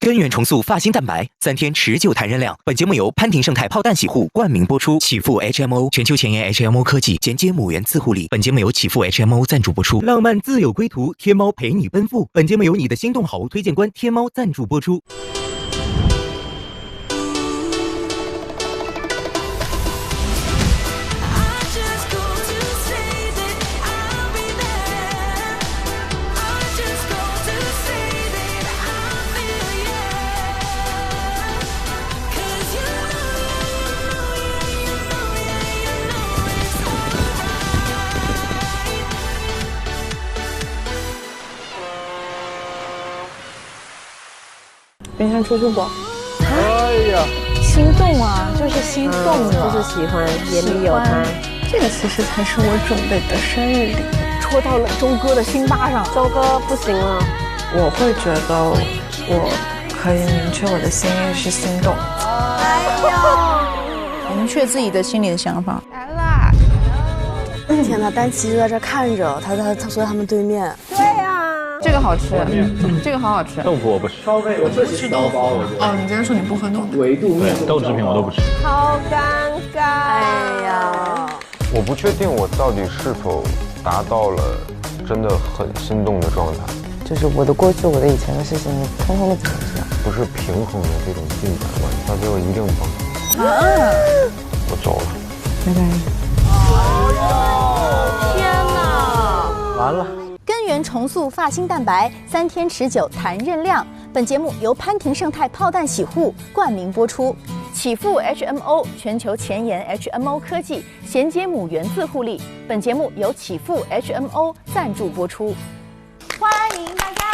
根源重塑发型蛋白，3天持久弹韧亮。本节目由潘婷胜肽炮弹洗护冠名播出，启富 HMO 全球前沿 HMO 科技衔接母源自护理。本节目由启富 HMO 赞助播出。浪漫自有归途，天猫陪你奔赴。本节目由你的心动好物推荐官天猫赞助播出。冰山出去过，哎呀，心动啊，就是心动了，就是喜欢，眼里有他。这个其实才是我准备的生日礼物，戳到了周哥的心巴上。周哥不行了，我会觉得我可以明确我的心意是心动。哎呦，明确自己的心里的想法。来啦！天哪，丹琪就在这看着他坐在他们对面。对呀，这个好吃，这个好好吃。豆腐我不吃，稍微我不吃豆腐。哦，你之前说你不喝豆腐，维度面豆制品我都不吃。好尴尬。哎呀，我不确定我到底是否达到了真的很心动的状态。就是我的过去，我的以前的事情，你通通的怎么知道？不是平衡的这种进展关系，他给我一定帮助。我走了，拜拜。天哪！完了。根源重塑发型蛋白，3天持久弹韧亮。本节目由潘婷胜肽炮弹洗护冠名播出，启富 HMO 全球前沿 HMO 科技衔接母源自护理。本节目由启富 HMO 赞助播出。欢迎大家！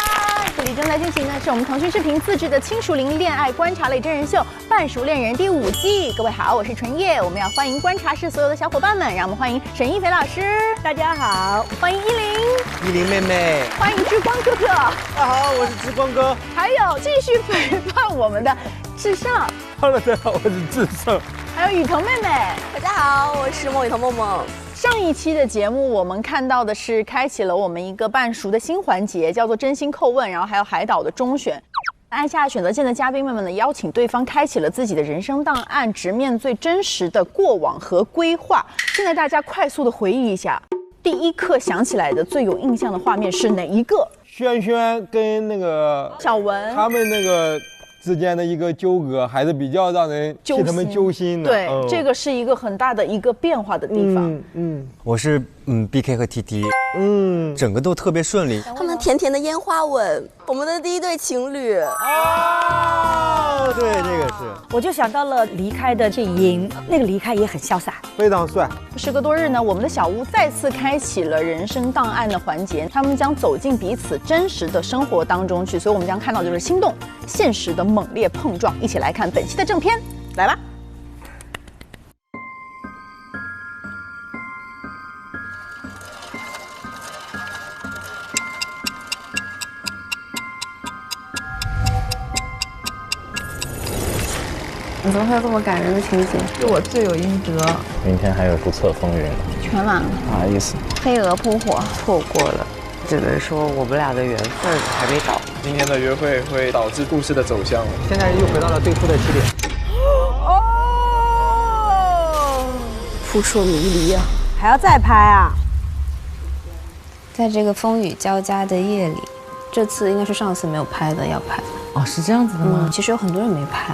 这里正在进行的是我们腾讯视频自制的轻熟龄恋爱观察类真人秀《半熟恋人》第5季。各位好，我是纯叶，我们要欢迎观察室所有的小伙伴们，让我们欢迎沈一菲老师，大家好；欢迎依林妹妹，欢迎之光哥哥，大家好，我是之光哥。还有继续陪伴我们的智胜， Hello， 大家好，我是智胜。还有雨桐妹妹，大家好，我是梦雨桐梦梦。上一期的节目，我们看到的是开启了我们一个半熟的新环节，叫做真心叩问，然后还有海岛的中选。按下选择键的嘉宾们呢，邀请对方开启了自己的人生档案，直面最真实的过往和规划。现在大家快速的回忆一下，第一刻想起来的最有印象的画面是哪一个？轩轩跟那个小文他们那个之间的一个纠葛，还是比较让人替他们揪心的。对，这个是一个很大的一个变化的地方。我是BK 和 TT， 整个都特别顺利。他们甜甜的烟花吻，我们的第一对情侣。哦，对，这个是。我就想到了离开的这银，那个离开也很潇洒，非常帅。时隔多日呢，我们的小屋再次开启了人生档案的环节，他们将走进彼此真实的生活当中去，所以我们将看到就是心动、现实的猛烈碰撞。一起来看本期的正片，来吧。你怎么会有这么感人的情节？是我罪有应得。明天还有注册风云，全完了，不好意思，飞蛾扑火，错过了，只能说我们俩的缘分还没到。今天的约会会导致故事的走向。现在又回到了最初的起点。扑朔迷离啊！还要再拍啊？在这个风雨交加的夜里，这次应该是上次没有拍的要拍。哦，是这样子的吗？其实有很多人没拍。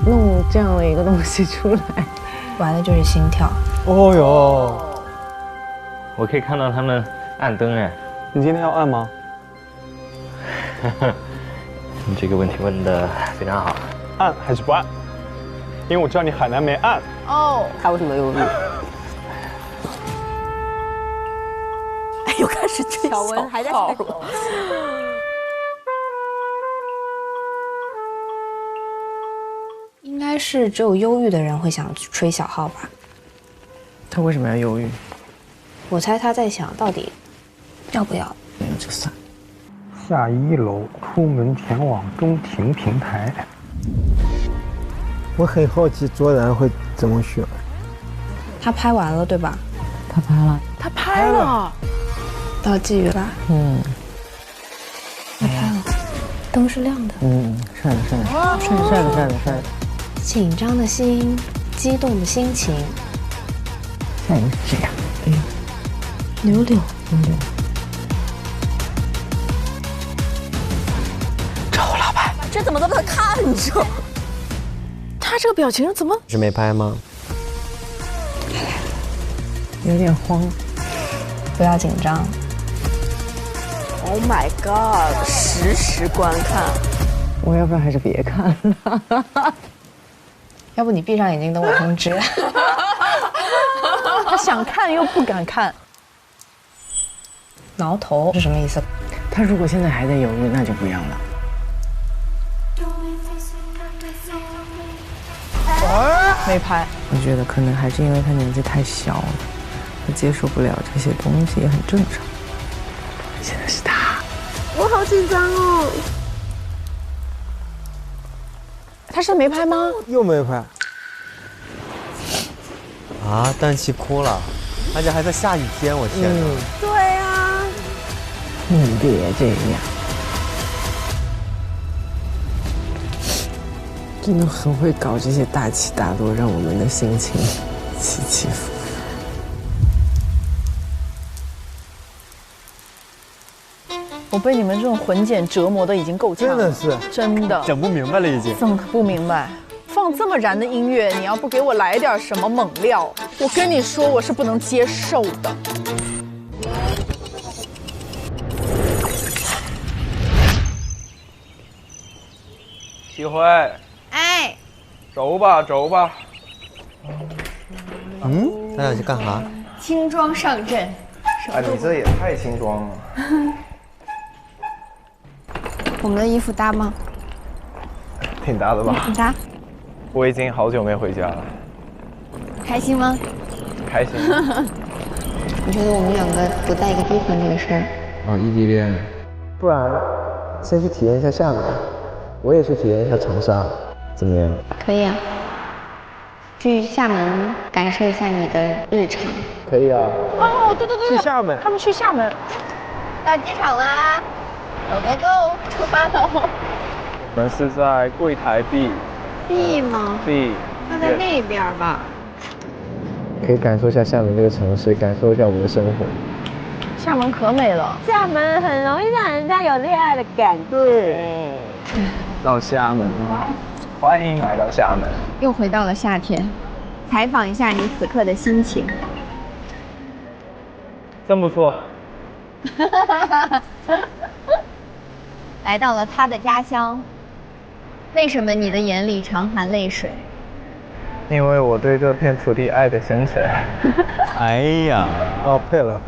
弄这样的一个东西出来，玩的就是心跳。哦哟，我可以看到他们按灯哎。你今天要按吗？你这个问题问得非常好。按还是不按？因为我知道你海南没按。哦，他为什么犹豫？哎，又开始吹小文还在吹了。应该是只有忧郁的人会想吹小号吧？他为什么要犹豫？我猜他在想到底要不要。就算。下1楼，出门前往中庭平台。我很好奇卓然会怎么选。他拍完了对吧？他拍了。他拍了。到鲫鱼啦。嗯。他拍了。灯是亮的。帅了。紧张的心，激动的心情。下一个是谁呀？哎呀，柳柳。找我老板，这怎么都在看着？他这个表情怎么？是没拍吗？有点慌，不要紧张。Oh my god！ 实时观看。我要不然还是别看了。要不你闭上眼睛等我通知。他想看又不敢看。挠头是什么意思？他如果现在还在犹豫，那就不要了。没拍。我觉得可能还是因为他年纪太小了，他接受不了这些东西也很正常。现在是他，我好紧张哦。他是没拍吗？又没拍。啊，氮气哭了，而且还在下雨天，我天哪！对啊。你别这样，真的很会搞这些大起大落，让我们的心情起起伏伏。我被你们这种混剪折磨的已经够呛了，真的是，真的整不明白了已经。整不明白，放这么燃的音乐，你要不给我来点什么猛料，我跟你说我是不能接受的。齐辉，哎，走吧。咱俩去干啥？轻装上阵。哎，你这也太轻装了。我们的衣服搭吗？挺搭的吧？挺搭。我已经好久没回家了。开心吗？开心。你觉得我们两个不带一个逼婚这个事儿？哦，异地恋。不然，先去体验一下厦门，我也去体验一下长沙，怎么样？可以啊。去厦门感受一下你的日常。可以啊。哦，对，去厦门。他们去厦门。到机场啦 ！Go， 出发了。我们是在柜台 B 吗 ？B。那在那边吧。可以感受一下厦门这个城市，感受一下我们的生活。厦门可美了。厦门很容易让人家有恋爱的感觉。对。到厦门，欢迎来到厦门。又回到了夏天，采访一下你此刻的心情。真不错。来到了他的家乡，为什么你的眼里常含泪水？因为我对这片土地爱的深沉。哎呀，哦，配了。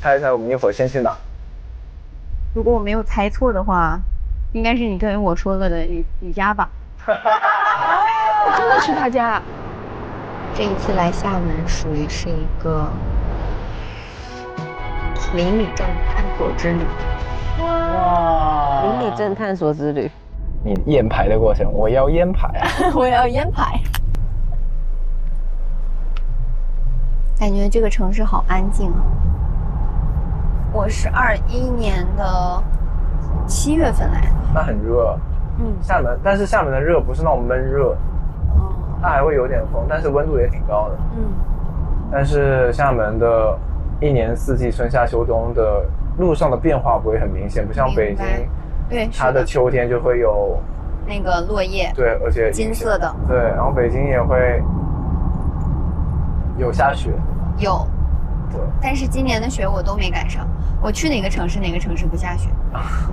猜一猜我们一会儿先去哪？如果我没有猜错的话，应该是你跟我说了的你家吧？真的去他家？这一次来厦门属于是一个邻里镇探索之旅。哇！邻里镇探索之旅。你验牌的过程，我要烟牌啊！我要烟牌。感觉这个城市好安静啊。我是21年的7月份来的。那很热。厦门，但是厦门的热不是那种闷热，它还会有点风，但是温度也挺高的。但是厦门的一年四季春夏秋冬的路上的变化不会很明显，不像北京。对，它的秋天就会有那个落叶，对，而且金色的，对，然后北京也会有下雪，有，对，但是今年的雪我都没赶上。我去哪个城市不下雪。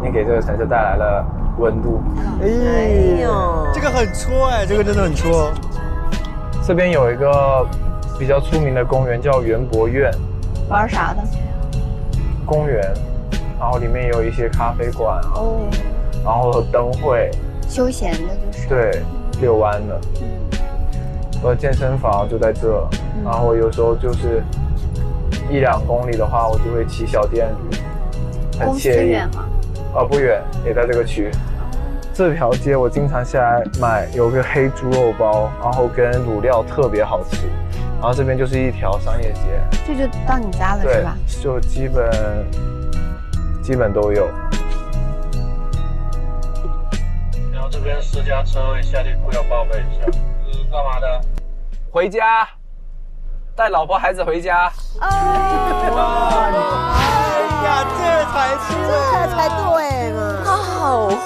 你给这个城市带来了温度。哎呦，这个很戳哎，这个真的很戳。这边有一个比较出名的公园叫园博苑，玩啥的？公园。然后里面也有一些咖啡馆啊，然后灯会，休闲的就是。对，遛弯的。健身房就在这，然后有时候就是1-2公里的话，我就会骑小电驴，很惬意。公司远吗？不远，也在这个区。这条街我经常下来买，有个黑猪肉包，然后跟卤料特别好吃。然后这边就是一条商业街。这就到你家了是吧？对，就基本都有。这边私家车位，下地库要报备一下。干嘛的？回家，带老婆孩子回家。哎呀，这才对嘛！他好会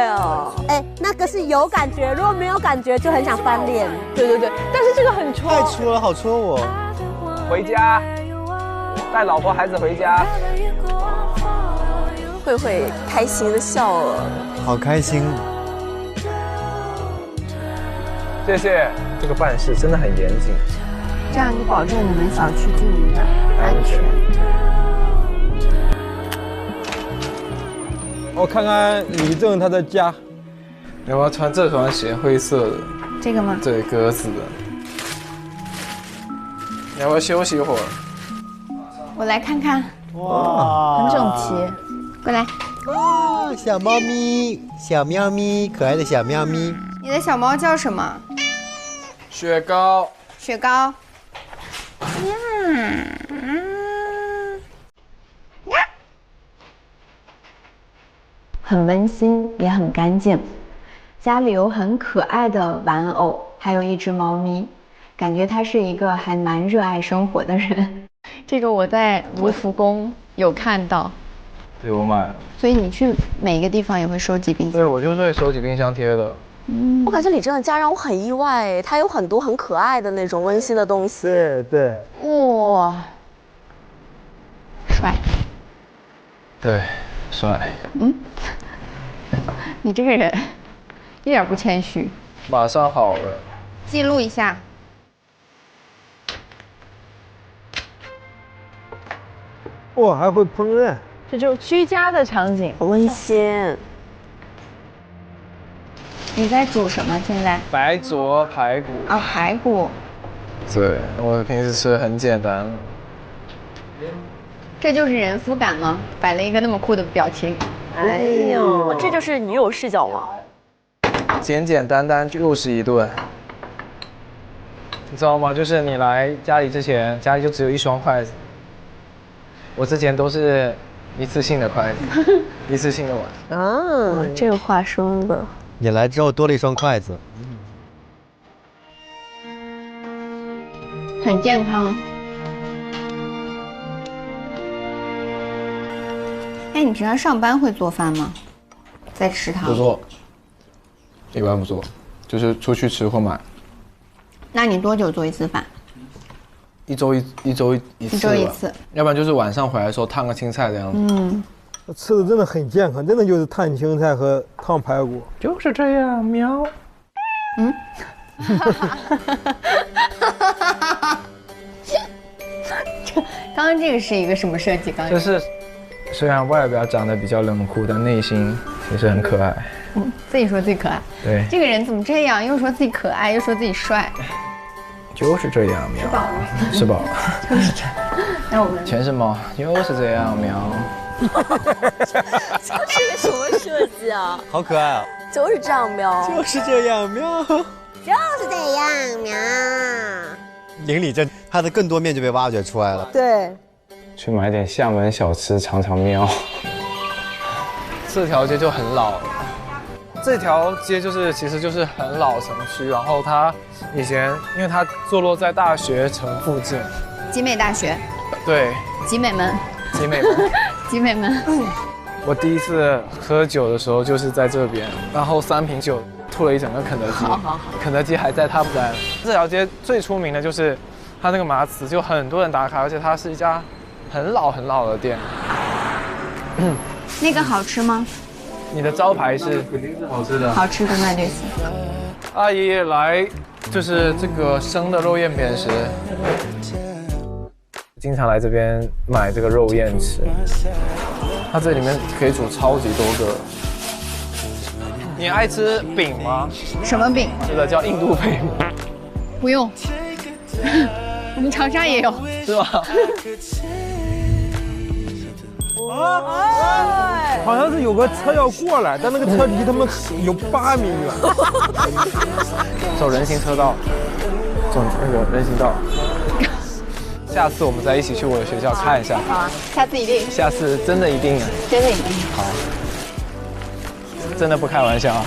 哦。哎，那个是有感觉，如果没有感觉就很想翻脸。对对对，但是这个很戳。太戳了，好戳我。回家，带老婆孩子回家。慧慧开心的笑了，好开心。谢谢，这个办事真的很严谨，这样就保证你们小区居民的安全。我看看李正他的家，要不要穿这双鞋？灰色的。这个吗？对，格子的。你要不要休息一会儿？我来看看。哇，很整齐。过来。哇，小猫咪，小喵咪，可爱的小喵咪。你的小猫叫什么？雪糕。雪糕。很温馨，也很干净。家里有很可爱的玩偶，还有一只猫咪，感觉他是一个还蛮热爱生活的人。这个我在卢浮宫有看到。对，我买了。所以你去每个地方也会收集冰箱？对，我就是会收集冰箱贴的。我感觉李正的家让我很意外，他有很多很可爱的那种温馨的东西。对。哇，帅。对，帅。你这个人一点不谦虚。马上好了。记录一下。哇，还会烹饪。这就是居家的场景，很温馨。你在煮什么？现在？白灼排骨。啊，排骨。对，我平时吃很简单。这就是人夫感吗？摆了一个那么酷的表情。哎呦，这就是女友视角吗？简简单单就是一顿。你知道吗？就是你来家里之前，家里就只有一双筷子。我之前都是一次性的筷子，一次性的碗。啊，这个话说的。你来之后多了一双筷子。很健康。哎，你平常上班会做饭吗？在食堂？不做，一般不做，就是出去吃或买。那你多久做一次饭？一周一次。一周一次。要不然就是晚上回来的时候烫个青菜这样子。吃的真的很健康，真的就是烫青菜和烫排骨。就是这样，喵。刚刚这个是一个什么设计？这是虽然外表长得比较冷酷，但内心其实很可爱。自己说自己可爱。对。这个人怎么这样？又说自己可爱，又说自己帅。就是这样，喵。吃饱了。吃饱了。就是这样。那我们全是猫，就是这样，喵。这是个什么设计啊？好可爱啊！就是这样，喵。就是这样，喵。就是这样，喵。邻里镇，它的更多面就被挖掘出来了。对。去买点厦门小吃尝尝喵。这条街就很老了，这条街其实就是很老城区，然后它以前因为它坐落在大学城附近。集美大学。对。集美门。集美门。集美门。我第一次喝酒的时候就是在这边，然后3瓶酒吐了一整个肯德基。好。肯德基还在，他不在了。这条街最出名的就是它那个麻糍，就很多人打卡，而且它是一家很老的店。那个好吃吗？你的招牌是好吃的。好吃的那就行。阿姨来就是这个生的肉燕扁食。经常来这边买这个肉燕吃，它这里面可以煮超级多个。你爱吃饼吗？什么饼？这个叫印度饼。不用，我们长沙也有。是吗？好像是有个车要过来，但那个车离他们有8米远。走人行车道，走那个人行道。下次我们再一起去我的学校看一下。好啊，下次一定。下次真的一定。真的一定。好。真的不开玩笑啊。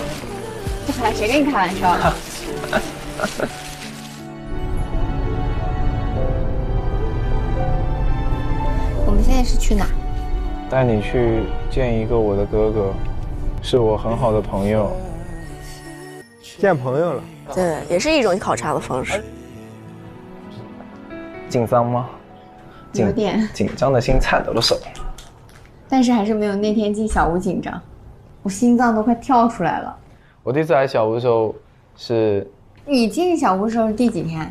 出来，谁跟你开玩笑了？我们现在是去哪？带你去见一个我的哥哥，是我很好的朋友。见朋友了，对，也是一种考察的方式。紧张吗？有点紧张的心颤抖了手。但是还是没有那天进小屋紧张，我心脏都快跳出来了。我第一次来小屋的时候是，你进小屋的时候是第几天？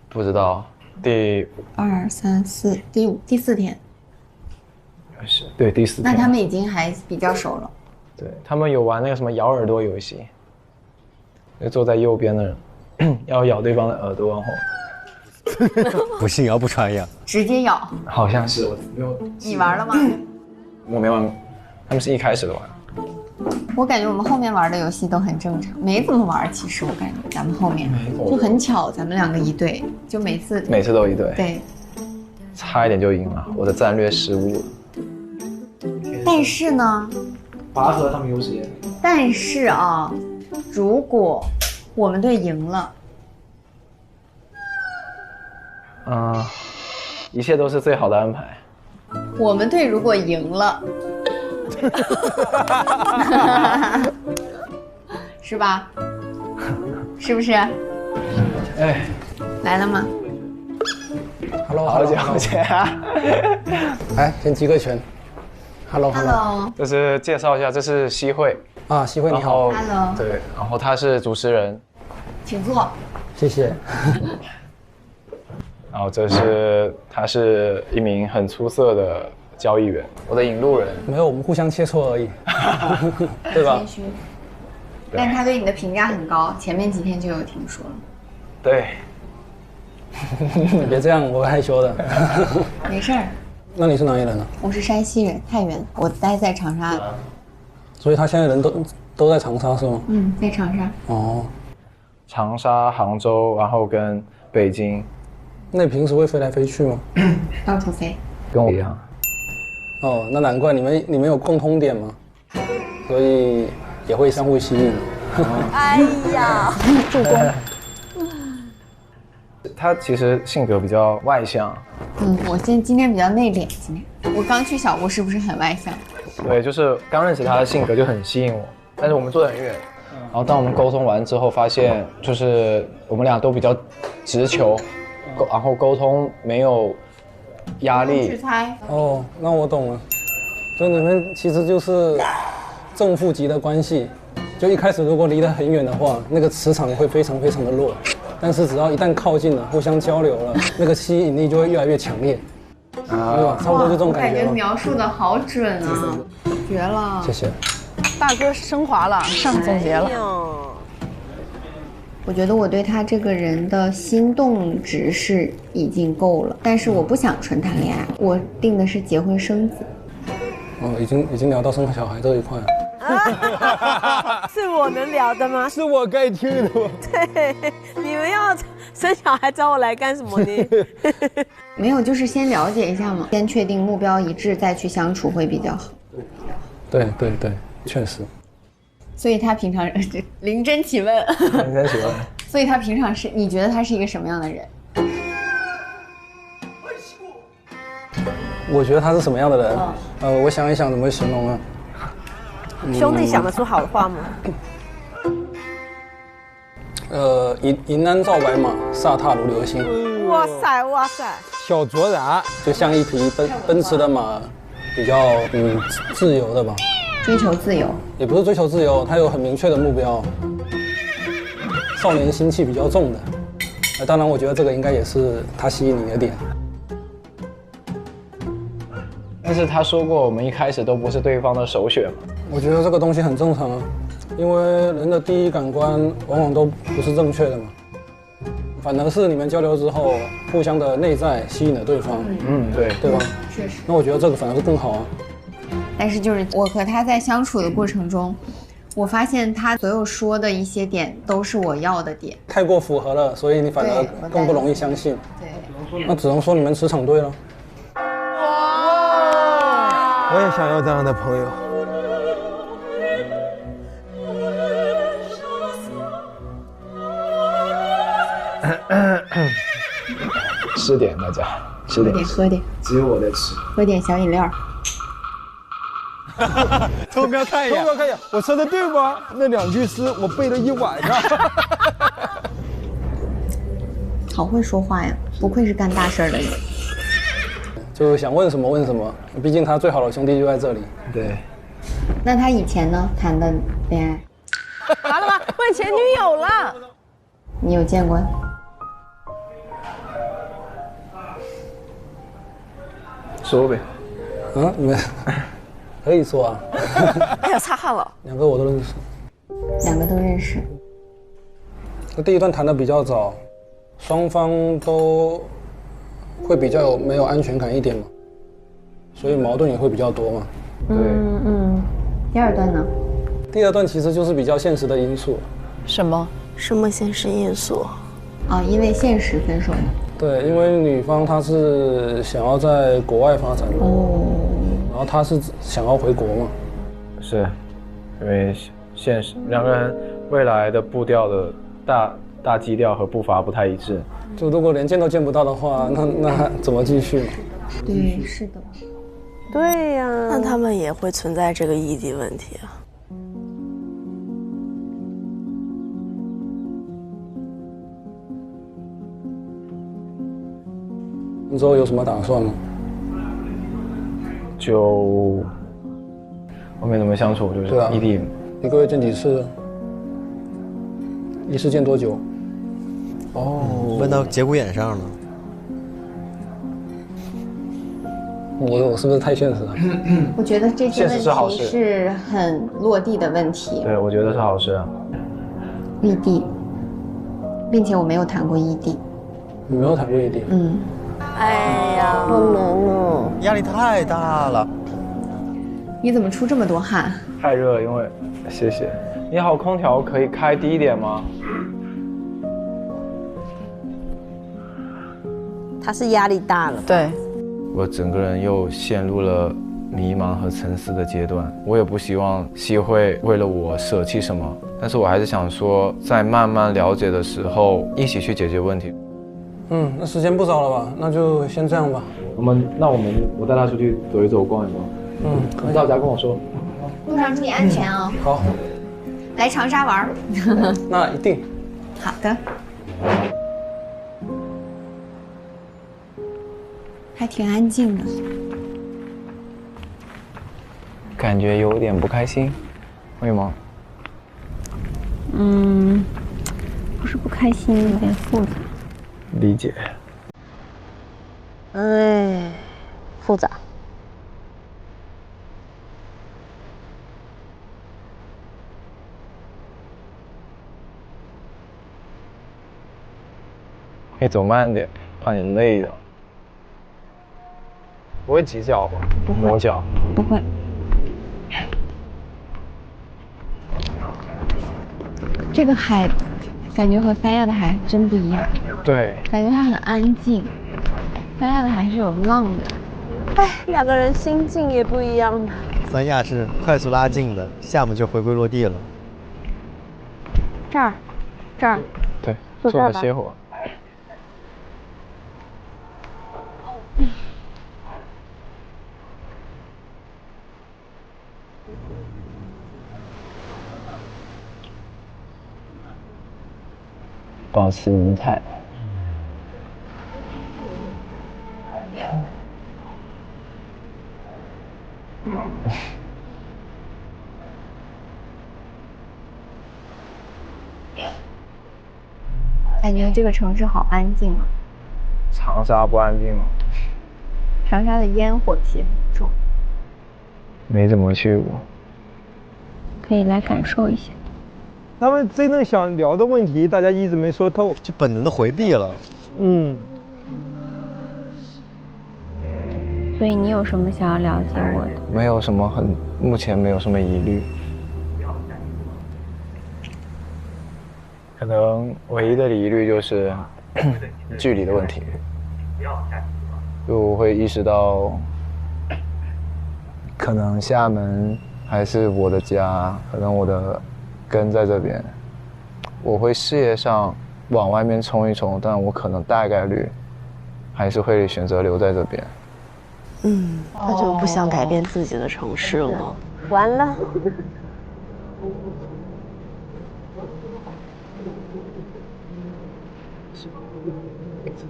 不知道第2、3、4，第4天。对，第4天。那他们已经还比较熟了。对，他们有玩那个什么咬耳朵游戏，就坐在右边的人要咬对方的耳朵，然后不信谣不传谣，直接咬。好像是我没有。你玩了吗？我没玩，他们是一开始的玩。我感觉我们后面玩的游戏都很正常，没怎么玩。其实我感觉咱们后面就很巧，咱们2个一队，就每次都一队。对，差一点就赢了，我的战略失误了。但是呢，拔河他们优势也。但是啊，如果我们队赢了，一切都是最好的安排。我们队如果赢了，是吧？是不是？哎，来了吗 ？Hello， 好久不见啊！来，先击个拳。Hello。这是介绍一下，这是西慧啊，西慧你好。Hello。对，然后他是主持人，请坐。谢谢。然后他是一名很出色的交易员，我的引路人。没有，我们互相切磋而已，对吧？但他对你的评价很高，前面几天就有听说了。对。你别这样，我害羞的。没事儿。那你是哪里人呢？我是山西人，太原，我待在长沙。所以他现在人都在长沙是吗？嗯，在长沙。哦。长沙、杭州，然后跟北京。那你平时会飞来飞去吗？到处飞。跟我一样。哦，那难怪你们有共通点嘛，所以也会相互吸引。哎呀，助攻。他其实性格比较外向。我今天比较内敛。今天我刚去小屋，是不是很外向？对，就是刚认识他的性格就很吸引我，但是我们坐得很远。然后当我们沟通完之后，发现就是我们俩都比较直球，然后沟通没有压力。哦，那我懂了，就你们其实就是正负极的关系。就一开始如果离得很远的话，那个磁场会非常非常的弱，但是只要一旦靠近了，互相交流了，那个吸引力就会越来越强烈。对吧？差不多就这种感觉。我感觉描述的好准啊，绝了！谢谢。大哥升华了，上总结了。我觉得我对他这个人的心动值是已经够了，但是我不想纯谈恋爱，我定的是结婚生子。哦，已经聊到生小孩这一块了。是我能聊的吗？是我该听的吗？对，你们要生小孩找我来干什么呢？没有，就是先了解一下嘛，先确定目标一致，再去相处会比较好。对，确实。所以他平常临真起问。临真起问。所以他平常是，你觉得他是一个什么样的人？我觉得他是什么样的人？我想一想怎么形容啊。兄弟想得出好的话吗？银鞍照白马，飒沓如流星。哇塞！小卓然就像一匹奔驰的马，比较自由的吧。追求自由？也不是追求自由，他有很明确的目标。少年心气比较重的。当然，我觉得这个应该也是他吸引你的点。但是他说过，我们一开始都不是对方的首选嘛。我觉得这个东西很正常啊，因为人的第一感官往往都不是正确的嘛，反而是你们交流之后，互相的内在吸引了对方。对吧？确实。那我觉得这个反而是更好啊。但是就是我和他在相处的过程中，我发现他所有说的一些点都是我要的点，太过符合了，所以你反而更不容易相信。对。那只能说你们磁场对了。我也想要这样的朋友。吃点大家，吃点，喝点，只有我在吃，喝点小饮料。偷瞄看一眼，偷瞄看一眼，我说的对吗？那2句诗我背了一晚上。好会说话呀，不愧是干大事的人。就想问什么问什么，毕竟他最好的兄弟就在这里。对。那他以前呢谈的恋爱？完了吧，问前女友了。你有见过？说呗。没，可以说啊。哎呀，擦汗了。2个我都认识。2个都认识。第一段谈的比较早，双方都会比较没有安全感一点嘛，所以矛盾也会比较多嘛。对。第2段呢？第2段其实就是比较现实的因素。什么现实因素？因为现实分手的。对，因为女方她是想要在国外发展的，然后她是想要回国嘛。是，因为现实2个人未来的步调的大基调和步伐不太一致。就如果连见都见不到的话，那怎么继续嘛？对，是的。对呀，那他们也会存在这个异地问题啊。你之后有什么打算吗？就后面怎么相处，就是异地。1个月见几次？一次见多久？问到节骨眼上了。我是不是太现实了？我觉得这些问题是是很落地的问题。对，我觉得是好事啊。异地，并且我没有谈过异地。你没有谈过异地？哎呀，好难哦，压力太大了。你怎么出这么多汗？太热了，因为谢谢。你好，空调可以开低一点吗？他是压力大了。对。我整个人又陷入了迷茫和沉思的阶段。我也不希望希会为了我舍弃什么，但是我还是想说，在慢慢了解的时候，一起去解决问题。那时间不早了吧？那就先这样吧。我带他出去走一走，逛一逛。你到家跟我说。路上注意安全哦。好。来长沙玩。那一定。好的。还挺安静的。感觉有点不开心，会吗？不是不开心，有点复杂。理解。复杂。可以走慢点，怕你累的。不会挤脚吧？不会。磨脚？不会。这个海，感觉和三亚的海真不一样。对。感觉它很安静，三亚的海是有浪的。2个人心境也不一样的。三亚是快速拉近的，厦门就回归落地了。这儿。对，坐着歇会儿。保持仪态。感觉这个城市好安静啊。长沙不安静吗？长沙的烟火气很重。没怎么去过。可以来感受一下。他们真正想聊的问题，大家一直没说透，就本能的回避了。所以你有什么想要了解我的？没有什么目前没有什么疑虑。可能唯一的疑虑就是距离的问题，就我会意识到，可能厦门还是我的家，可能我的根在这边，我会事业上往外面冲一冲，但我可能大概率还是会选择留在这边。他就不想改变自己的城市了。完了。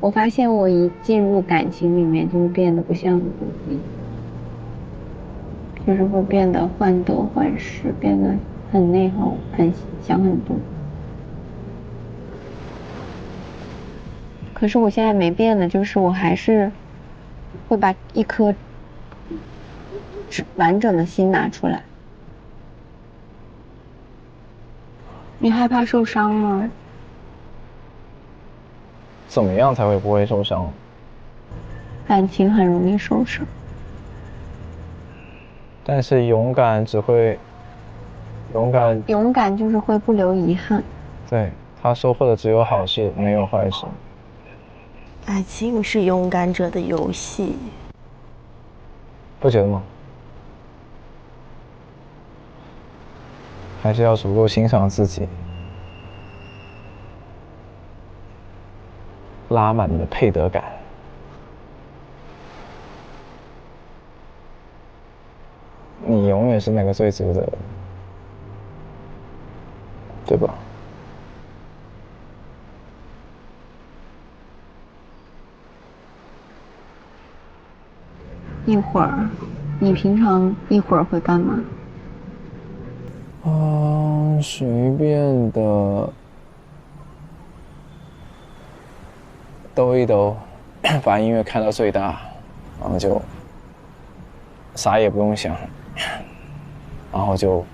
我发现我一进入感情里面，就会变得不像自己，就是会变得患得患失，变得很内耗，很想很多。可是我现在没变的，就是我还是会把一颗完整的心拿出来。你害怕受伤吗？怎么样才会不会受伤？感情很容易受伤，但是勇敢只会勇敢就是会不留遗憾。对，他收获的只有好事，没有坏事。爱情是勇敢者的游戏，不觉得吗？还是要足够欣赏自己，拉满你的配得感。你永远是那个最值得的，对吧？一会儿，你平常一会儿会干嘛？随便的兜一兜，把音乐开到最大，然后就啥也不用想，然后就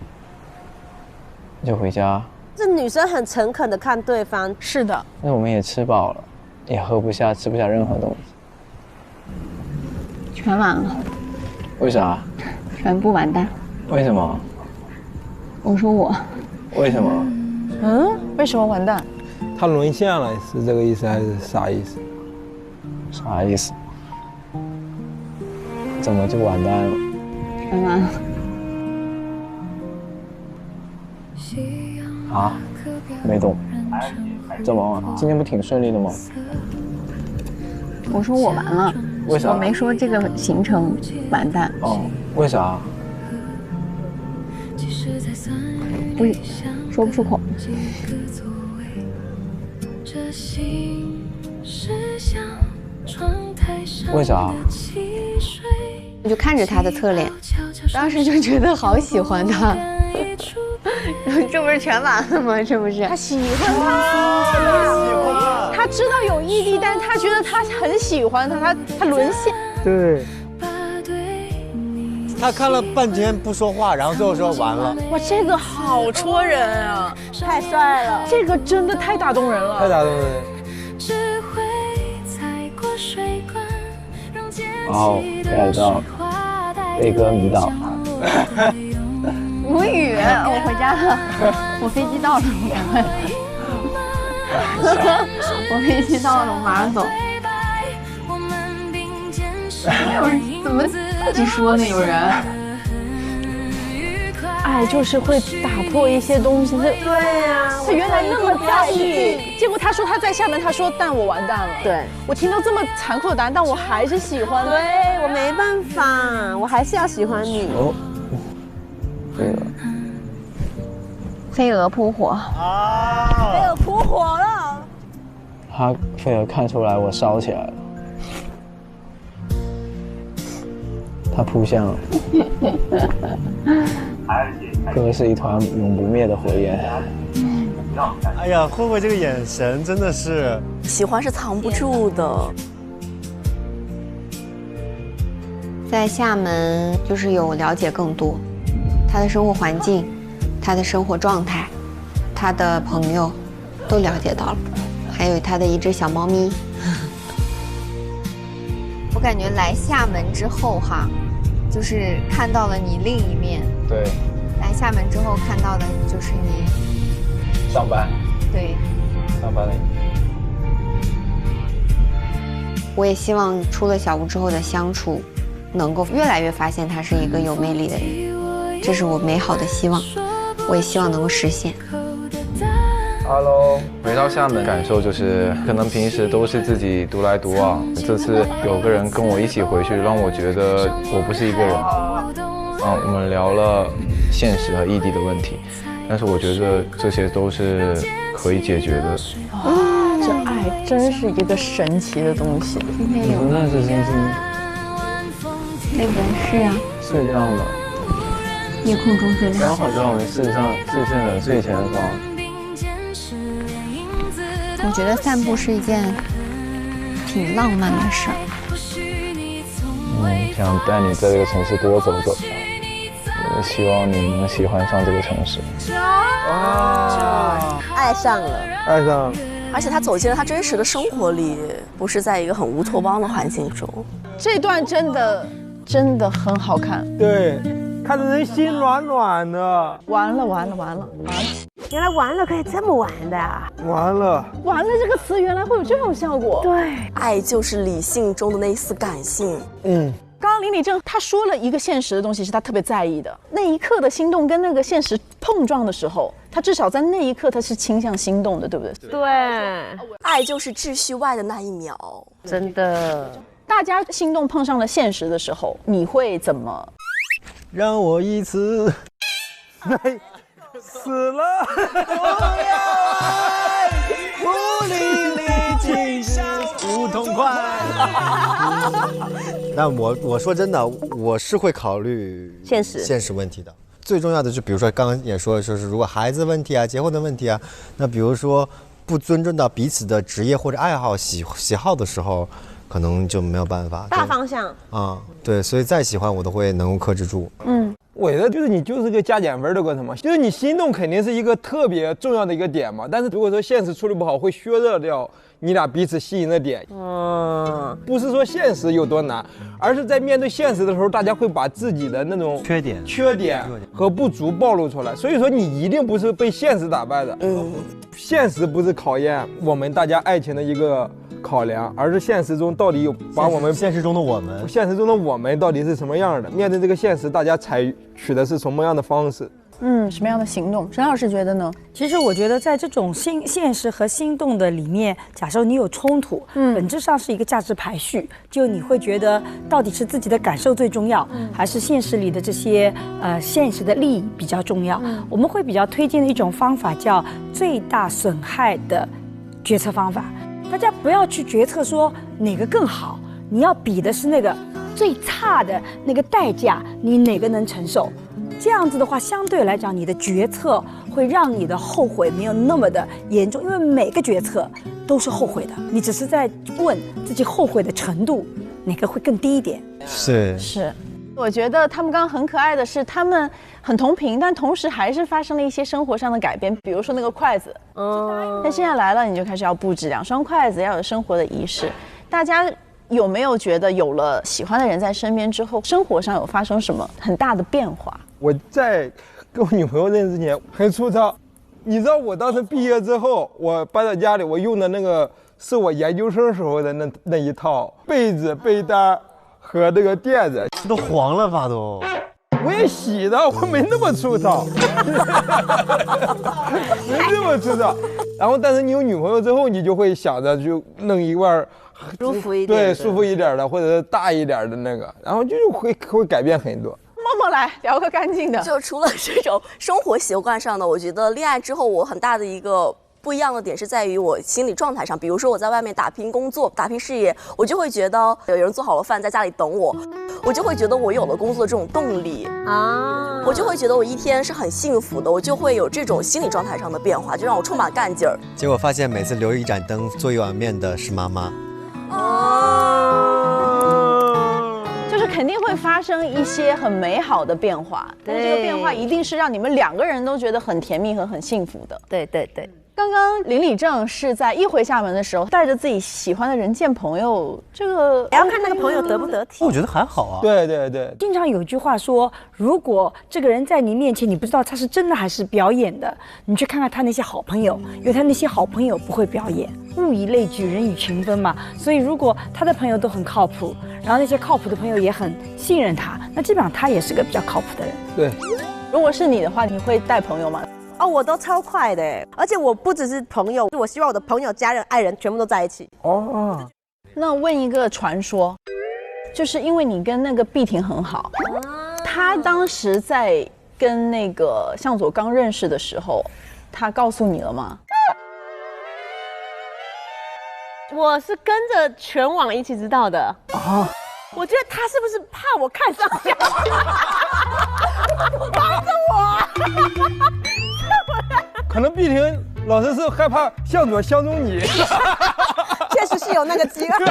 回家。这女生很诚恳的看对方。是的。那我们也吃饱了，也吃不下任何东西。全完了。为啥？全部完蛋。为什么？我说我。为什么？为什么完蛋？他沦陷了，是这个意思还是啥意思？啥意思？怎么就完蛋了？全完了。啊？没懂。怎么？今天不挺顺利的吗？我说我完了。为啥？我没说这个行程完蛋。哦，为啥？不说不出口。为啥？我就看着他的侧脸，当时就觉得好喜欢他。这不是全完了吗？这不是他喜欢他，他知道有异地，但是他觉得他很喜欢他，他沦陷。对。他看了半天不说话，然后最后说完了。哇，这个好戳人啊！太帅了，这个真的太打动人了，太打动人。然后改到飞哥迷倒。无语，我回家了，我飞机到了，我赶快。我飞机到了，我马上走。有人怎么自己说呢？有人，爱就是会打破一些东西。对呀，他原来那么在意，结果他说他在厦门，他说但我完蛋了。对，我听到这么残酷的答案，但我还是喜欢。对，我没办法，我还是要喜欢你。哦，对了，飞蛾扑火啊！飞蛾扑火了。飞蛾看出来我烧起来了。他扑向了，哥是一团永不灭的火焰。哎呀，慧慧这个眼神真的是，喜欢是藏不住的。在厦门就是有了解更多，他的生活环境，他的生活状态，他的朋友都了解到了，还有他的一只小猫咪。我感觉来厦门之后哈，就是看到了你另一面。对。来厦门之后看到的就是你上班。对。上班了。我也希望出了小屋之后的相处，能够越来越发现他是一个有魅力的人，这是我美好的希望，我也希望能够实现。Hello， 回到厦门，感受就是可能平时都是自己独来独往，这次有个人跟我一起回去，让我觉得我不是一个人。我们聊了现实和异地的问题，但是我觉得这些都是可以解决的。这爱真是一个神奇的东西。今天有那是真是。那个是啊，睡觉了。夜空中最亮。刚好在我们视线的最前方。我觉得散步是一件挺浪漫的事儿。想带你在这个城市多走走，希望你能喜欢上这个城市。爱上了，爱上了。而且他走进了他真实的生活里，不是在一个很乌托邦的环境中。这段真的很好看。对，看得人心暖暖的。完了！原来完了可以这么玩的啊！完了这个词原来会有这种效果。对，爱就是理性中的那一丝感性。刚刚林李正他说了一个现实的东西是他特别在意的，那一刻的心动跟那个现实碰撞的时候，他至少在那一刻他是倾向心动的，对不对？对，爱就是秩序外的那一秒，真的。大家心动碰上了现实的时候，你会怎么？让我一次死了，不淋漓尽致不痛快。那我说真的，我是会考虑现实问题的。最重要的就比如说刚刚也说，就是如果孩子问题啊、结婚的问题啊，那比如说不尊重到彼此的职业或者爱好、喜好的时候，可能就没有办法。大方向对，所以再喜欢我都会能够克制住。我觉得就是你就是个加减分的过程嘛，就是你心动肯定是一个特别重要的一个点嘛，但是如果说现实处理不好，会削弱掉你俩彼此吸引的点。不是说现实有多难，而是在面对现实的时候，大家会把自己的那种缺点和不足暴露出来。所以说你一定不是被现实打败的。现实不是考验我们大家爱情的一个考量，而是现实中到底有把我们现实中的我们到底是什么样的？面对这个现实，大家采取的是什么样的方式？什么样的行动？沈老师觉得呢？其实我觉得在这种现实和心动的里面，假设你有冲突，本质上是一个价值排序，就你会觉得到底是自己的感受最重要，还是现实里的这些现实的利益比较重要？我们会比较推荐的一种方法叫最大损害的决策方法。大家不要去决策说哪个更好，你要比的是那个最差的那个代价，你哪个能承受？这样子的话，相对来讲，你的决策会让你的后悔没有那么的严重，因为每个决策都是后悔的，你只是在问自己后悔的程度哪个会更低一点。是。我觉得他们刚刚很可爱的是，他们很同频，但同时还是发生了一些生活上的改变，比如说那个筷子，但现在来了，你就开始要布置2双筷子，要有生活的仪式。大家有没有觉得有了喜欢的人在身边之后，生活上有发生什么很大的变化？我在跟我女朋友认识之前很粗糙，你知道我当时毕业之后，我搬到家里，我用的那个是我研究生时候的那一套被子、被单和那个垫子，都黄了吧都。我也洗的，我没那么粗糙，没那么粗糙。然后，但是你有女朋友之后，你就会想着就弄一块舒服一点，对，舒服一点的，或者是大一点的那个，然后就会改变很多。默默来聊个干净的，就除了这种生活习惯上的，我觉得恋爱之后我很大的一个不一样的点是在于我心理状态上。比如说我在外面打拼工作、打拼事业，我就会觉得有人做好了饭在家里等我，我就会觉得我有了工作的这种动力啊，我就会觉得我一天是很幸福的，我就会有这种心理状态上的变化，就让我充满干劲儿。结果发现每次留一盏灯、做一碗面的是妈妈。就是肯定会发生一些很美好的变化，但是这个变化一定是让你们2个人都觉得很甜蜜和很幸福的。对对对。刚刚林李正是在一回厦门的时候带着自己喜欢的人见朋友，这个也要看那个朋友得不得体。我觉得还好啊。对对对，经常有一句话说，如果这个人在你面前，你不知道他是真的还是表演的，你去看看他那些好朋友，因为他那些好朋友不会表演。物以类聚，人以群分嘛。所以如果他的朋友都很靠谱，然后那些靠谱的朋友也很信任他，那基本上他也是个比较靠谱的人。对。如果是你的话，你会带朋友吗？哦，我都超快的，而且我不只是朋友，我希望我的朋友、家人、爱人全部都在一起。哦，那问一个传说，就是因为你跟那个碧婷很好，他当时在跟那个向佐刚认识的时候，他告诉你了吗？我是跟着全网一起知道的。啊，我觉得他是不是怕我看上下？帮着我。可能碧婷老师是害怕向佐相中你。确实是有那个机会，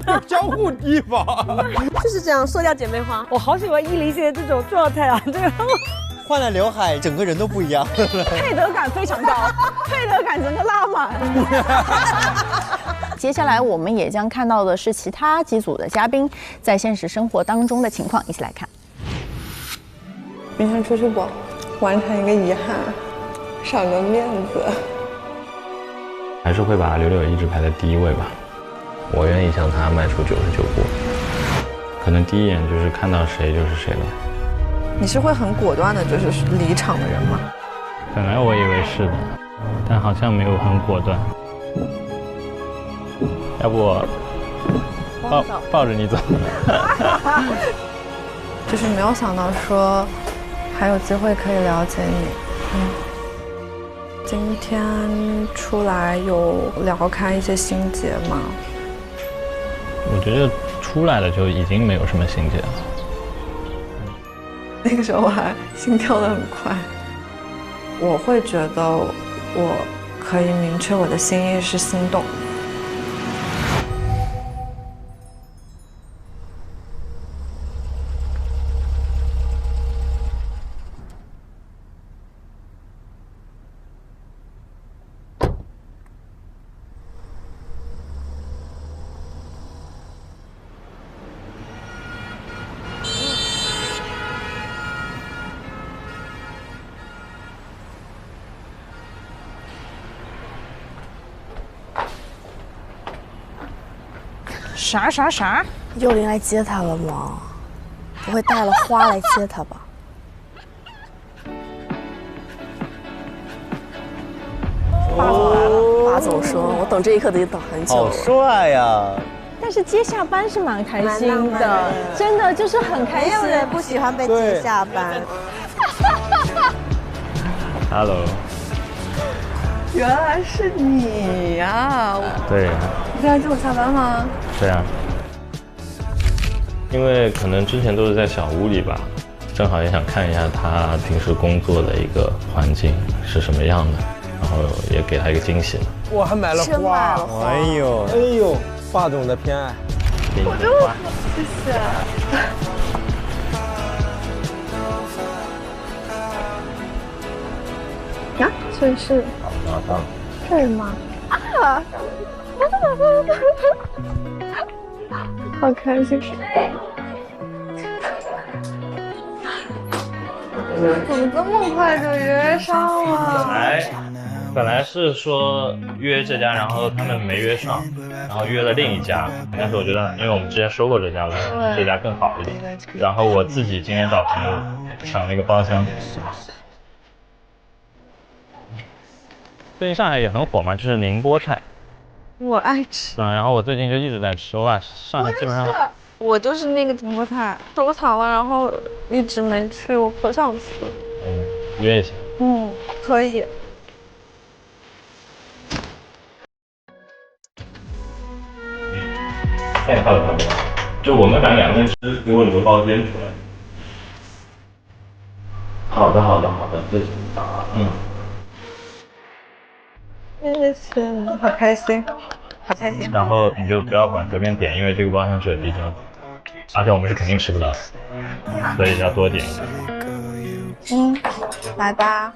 有交互地方，就是这样，塑料姐妹花。我好喜欢依林现在这种状态啊，这个换了刘海，整个人都不一样，配得感非常高，配得感整个拉满。接下来我们也将看到的是其他几组的嘉宾在现实生活当中的情况，一起来看。明天出去不？完成一个遗憾，赏个面子。还是会把柳柳一直排在第一位吧。我愿意向他迈出99步。可能第一眼就是看到谁就是谁了。你是会很果断的，就是离场的人吗？本来我以为是的，但好像没有很果断。要不我抱着你走？就是没有想到说还有机会可以了解你。今天出来有聊开一些心结吗？我觉得出来了就已经没有什么心结了。那个时候我还心跳得很快。我会觉得我可以明确我的心意是心动。啥？幼玲来接他了吗？不会带了花来接他吧？霸总来了，霸总说：“我等这一刻得等很久了。”好帅呀！但是接下班是蛮开心的，真的就是很开心。没有人不喜欢被接下班。Hello。原来是你呀！对。你在接我下班吗？对啊。因为可能之前都是在小屋里吧，正好也想看一下他平时工作的一个环境是什么样的，然后也给他一个惊喜嘛。我还买了花，哎呦，霸总的偏爱，我真的谢谢。呀，所以是这儿吗？啊！好开心！怎么这么快就约上了？本来是说约这家，然后他们没约上，然后约了另一家。但是我觉得，因为我们之前说过这家了，这家更好一点。然后我自己今天早上抢了一个包厢。最近上海也很火嘛，就是宁波菜。我爱吃。然后我最近就一直在吃，我把上海基本上。我就是那个宁波菜收藏了，然后一直没去，我可想吃。约一下。可以。太好了，就我们反正两个人吃，给我留个包间出来。好的，谢谢。谢谢，好开心，好开心。然后你就不要管，随便点，因为这个包厢是有低消，而且我们是肯定吃不到，所以要多点。来吧。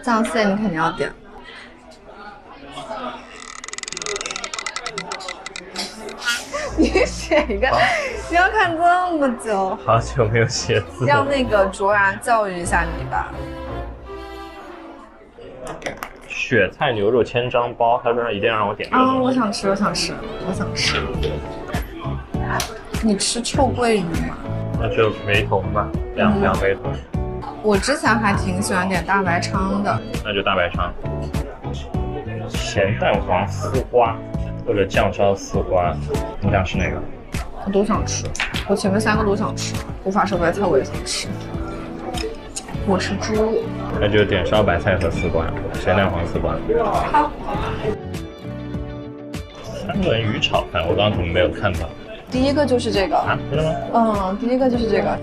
酱蟹你肯定要点。你写一个，你要看这么久。好久没有写字了。让那个卓然教育一下你吧。雪菜牛肉千张包，他说一定要让我点。我想吃。你吃臭鳜鱼吗？那就梅头吧，两梅头。我之前还挺喜欢点大白鲳的，那就大白鲳。咸蛋黄丝瓜或者酱烧丝瓜，你想吃哪个？我都想吃，我前面3个都想吃，无法烧白菜我也想吃。我吃猪。那就点烧白菜和丝瓜，咸蛋黄丝瓜。好。3文鱼炒饭，我刚刚怎么没有看到？第一个就是这个啊？真的吗？嗯，第一个就是这个。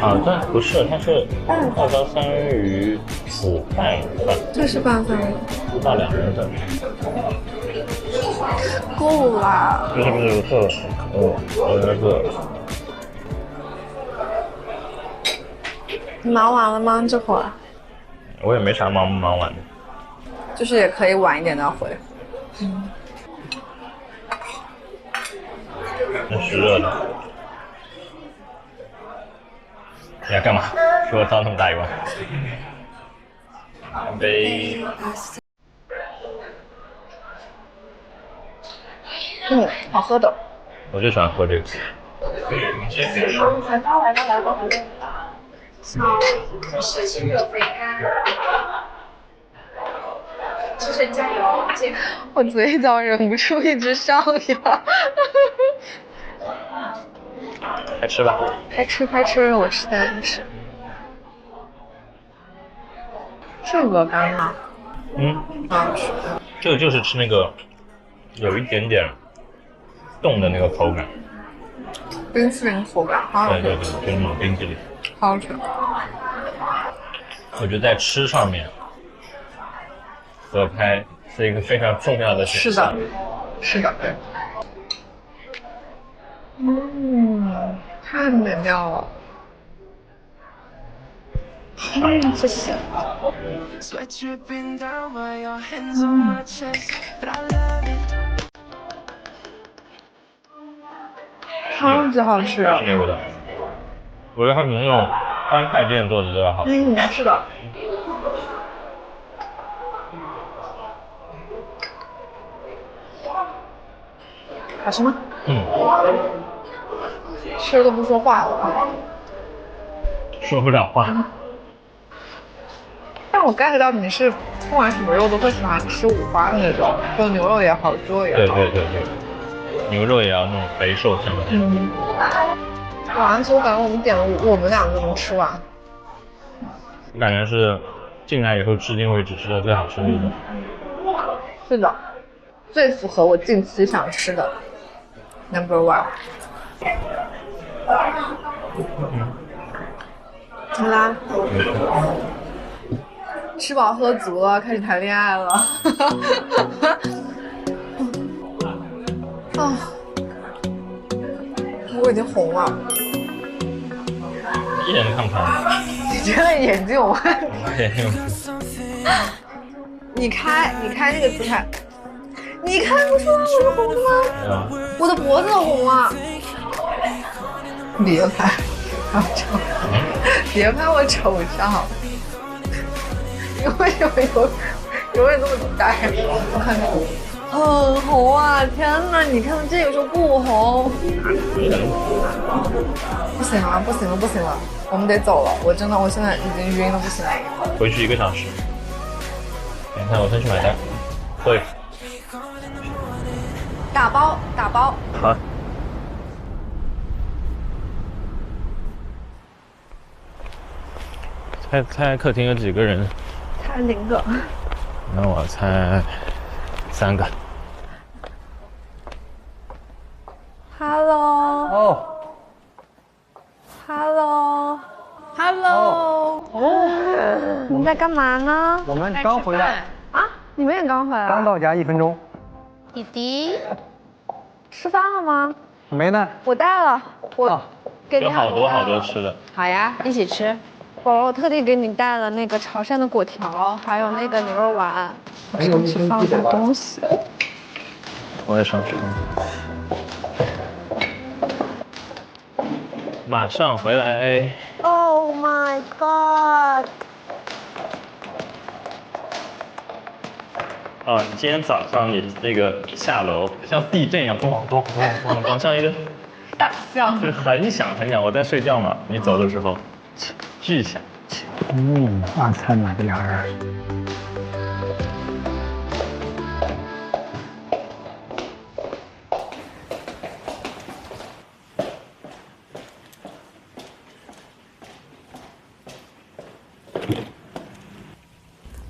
啊，但不是，它是泡椒三文鱼煮拌饭。这是拌饭吗？1到2人份。够啦。不是，我那个。你忙完了吗？这会儿？我也没啥忙不忙完的。就是也可以晚一点再回。那是热的。你要干嘛？给我倒那么大一碗。干杯。好喝的。我就喜欢喝这个。来吧。是清热肥甘。就是加油！我嘴角忍不住一直上扬。开吃吧。开吃，我实在不吃。是鹅肝吗？这个就是吃那个有一点点冻的那个口感。冰淇淋口感，好好吃。对，就是那种冰淇淋。好好吃。我觉得在吃上面，合拍是一个非常重要的选项。是的。太美妙了。谢谢。超级好吃。牛的。我觉得它比那种川菜店做的都要好吃。是的。好吃吗？吃都不说话了。说不了话。但我 get 到你是不管什么肉都会喜欢吃五花的那种，就牛肉也好，猪肉也好。对，牛肉也要那种肥瘦相间。而且我感觉我们点了我们2个能吃完。我感觉是进来以后至今为止吃的最好吃的一种。是的，最符合我近期想吃的 No.1。怎么啦？吃饱喝足了，开始谈恋爱了。啊，我已经红了。一点都看不出来。你真的眼睛有问题。你开那个姿态，你看不出来我是红的吗？我的脖子红了。别拍我丑，别拍我丑照。你为什么永远这么呆？我看看，很红啊！天哪，你看这个时候不红，不行了，我们得走了。我现在已经晕了，不行了。回去1个小时。你看，我先去买单。对。打包。好。猜客厅有几个人？猜0个。那我猜3个。Hello。你们在干嘛呢？我们刚回来。啊？你们也刚回来？刚到家1分钟。弟弟，吃饭了吗？没呢。我带了，我给你有好多吃的。好呀，一起吃。宝宝，我特地给你带了那个潮汕的粿条，还有那个牛肉丸。我上去放点东西。我也上去。马上回来。Oh my god！ 哦，你今天早上你那个下楼像地震一样，咚咚咚咚咚，像一个大笑。就很响很响，我在睡觉嘛，你走的时候，巨响。晚餐买的俩人。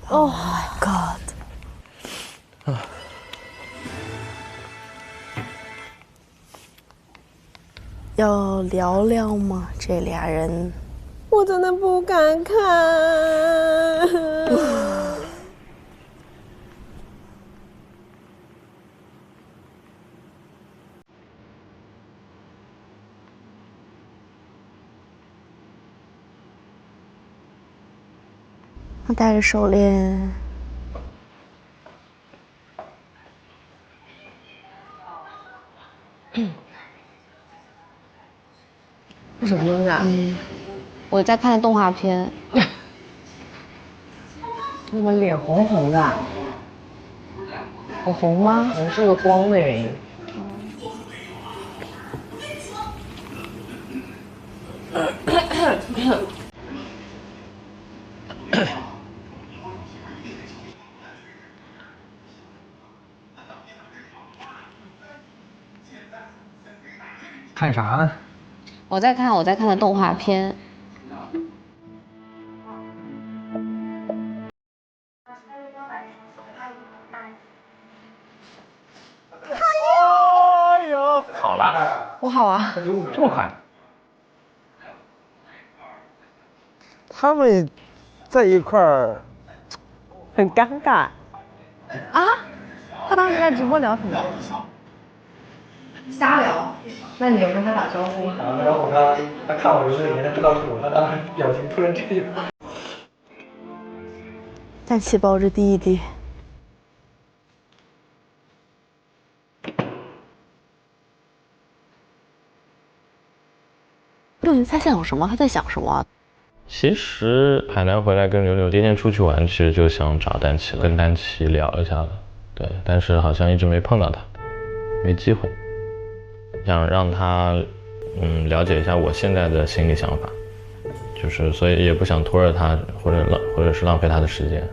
Oh my god！ 要聊聊吗？这俩人，我真的不敢看。他戴着手链。是什么东西啊？我在看动画片。怎么脸红红的？我红吗？可能是个光的原因。看啥呢？我在看的动画片。哎呦，好了，我好啊，这么快？他们在一块儿很尴尬啊。他当时在直播聊什么？瞎聊。那你有跟他打招呼吗？然后他看我就是脸，他知道是我，他当时表情突然这样。但气抱着弟弟。六零在想什么？他在想什么？其实海南回来跟柳柳第一天出去玩，其实就想找丹琪了，跟丹琪聊一下了，对，但是好像一直没碰到他，没机会。想让他了解一下我现在的心理想法，就是所以也不想拖着他，或者是浪费他的时间。